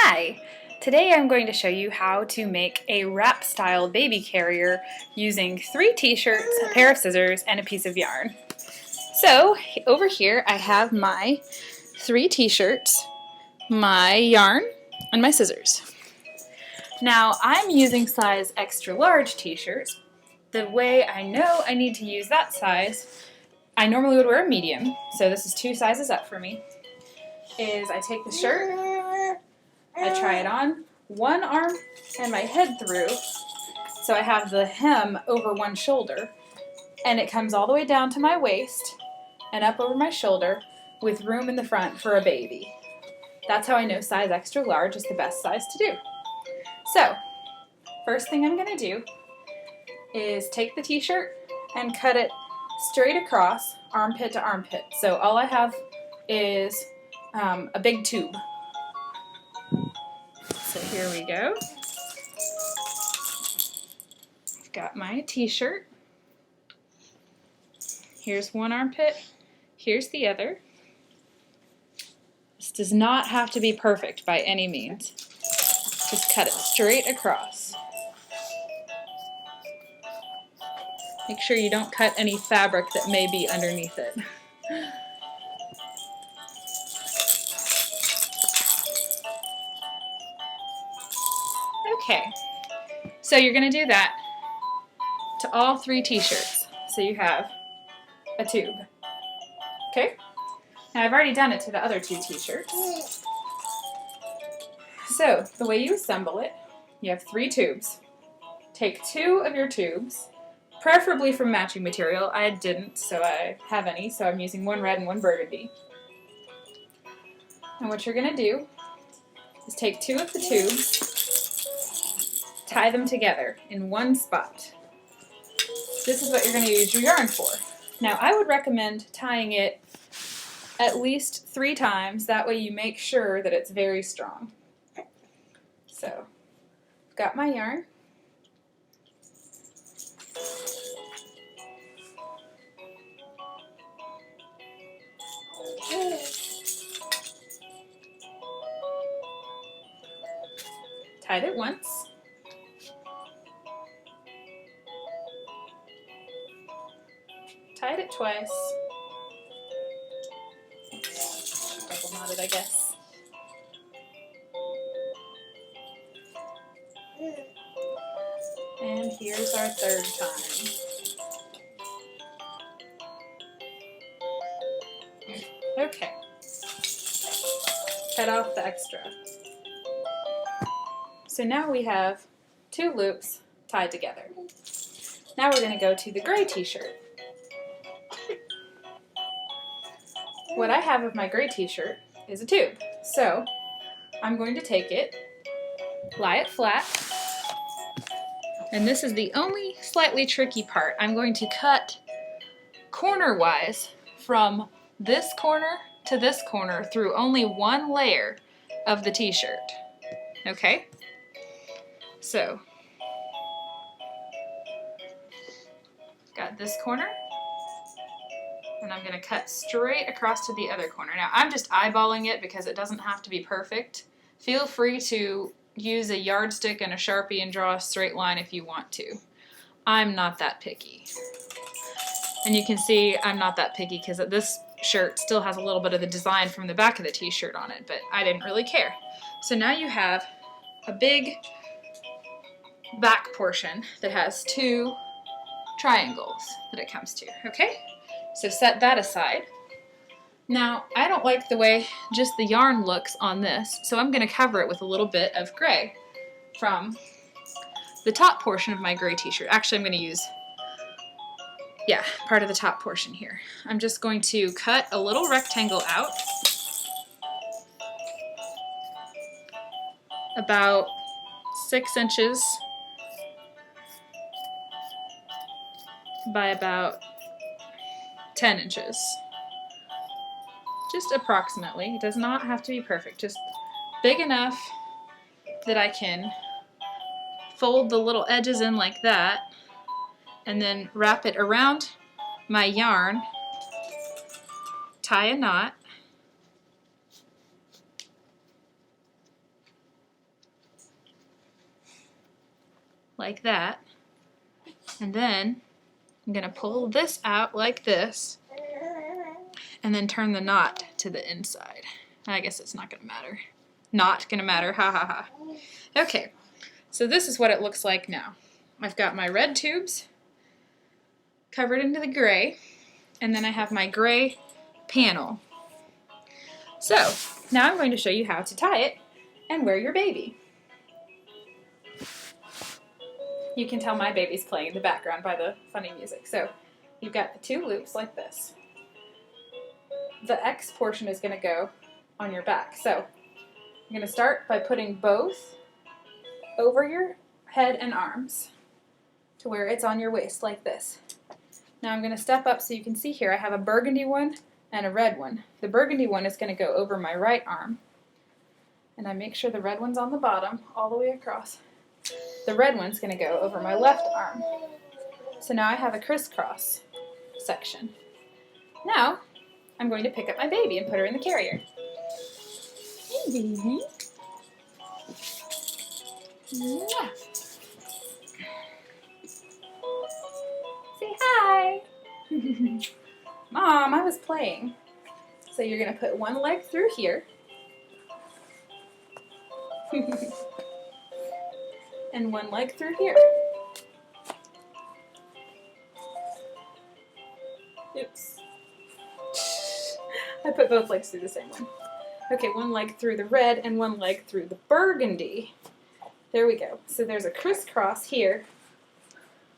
Hi! Today I'm going to show you how to make a wrap style baby carrier using 3 t-shirts, a pair of scissors, and a piece of yarn. So over here I have my 3 t-shirts, my yarn, and my scissors. Now I'm using size extra large t-shirts. The way I know I need to use that size, I normally would wear a medium, so this is 2 sizes up for me, is I take the shirt, I try it on, one arm and my head through, so I have the hem over one shoulder, and it comes all the way down to my waist and up over my shoulder with room in the front for a baby. That's how I know size extra large is the best size to do. So, first thing I'm going to do is take the t-shirt and cut it straight across, armpit to armpit. So all I have is a big tube. So here we go. I've got my t-shirt. Here's one armpit, here's the other. This does not have to be perfect by any means. Just cut it straight across. Make sure you don't cut any fabric that may be underneath it. Okay, so you're going to do that to all 3 t-shirts. So you have a tube. Okay? Now I've already done it to the other 2 t-shirts. So the way you assemble it, you have 3 tubes. Take 2 of your tubes, preferably from matching material. I didn't, so I have any, so I'm using one red and one burgundy. And what you're going to do is take 2 of the tubes, tie them together in one spot. This is what you're going to use your yarn for. Now I would recommend tying it at least 3 times, that way you make sure that it's very strong. So, I've got my yarn. Tied it once. Tied it twice. Double knotted, I guess. And here's our 3rd time. Okay. Cut off the extra. So now we have 2 loops tied together. Now we're going to go to the gray t-shirt. What I have of my gray t-shirt is a tube. So I'm going to take it, lie it flat, and this is the only slightly tricky part. I'm going to cut corner-wise from this corner to this corner through only one layer of the t-shirt. Okay? So, got this corner, and I'm going to cut straight across to the other corner. Now, I'm just eyeballing it because it doesn't have to be perfect. Feel free to use a yardstick and a Sharpie and draw a straight line if you want to. I'm not that picky. And you can see I'm not that picky because this shirt still has a little bit of the design from the back of the t-shirt on it, but I didn't really care. So now you have a big back portion that has 2 triangles that it comes to, okay? So set that aside. Now, I don't like the way just the yarn looks on this, so I'm going to cover it with a little bit of gray from the top portion of my gray t-shirt. Actually, I'm going to use, part of the top portion here. I'm just going to cut a little rectangle out, about 6 inches by about 10 inches. Just approximately. It does not have to be perfect. Just big enough that I can fold the little edges in like that and then wrap it around my yarn, tie a knot, like that. And then I'm going to pull this out like this and then turn the knot to the inside. I guess it's not going to matter. Not going to matter, ha ha ha. Okay, so this is what it looks like now. I've got my red tubes covered into the gray, and then I have my gray panel. So now I'm going to show you how to tie it and wear your baby. You can tell my baby's playing in the background by the funny music. So you've got the two loops like this. The X portion is going to go on your back. So I'm going to start by putting both over your head and arms to where it's on your waist like this. Now I'm going to step up so you can see here I have a burgundy one and a red one. The burgundy one is going to go over my right arm. And I make sure the red one's on the bottom all the way across. The red one's going to go over my left arm. So now I have a crisscross section. Now I'm going to pick up my baby and put her in the carrier. Hey, baby. Mwah. Say hi. Mom, I was playing. So you're going to put one leg through here. And one leg through here. Oops. I put both legs through the same one. Okay, one leg through the red and one leg through the burgundy. There we go. So there's a crisscross here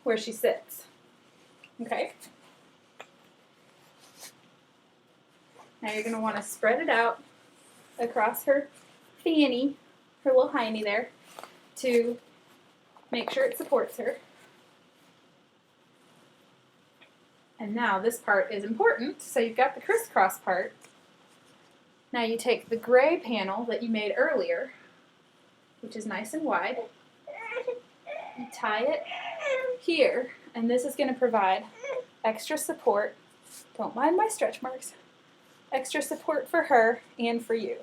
where she sits. Okay? Now you're going to want to spread it out across her fanny, her little hiney there, to make sure it supports her. And now this part is important. So you've got the crisscross part. Now you take the gray panel that you made earlier, which is nice and wide. You tie it here, and this is going to provide extra support. Don't mind my stretch marks. Extra support for her and for you.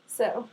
So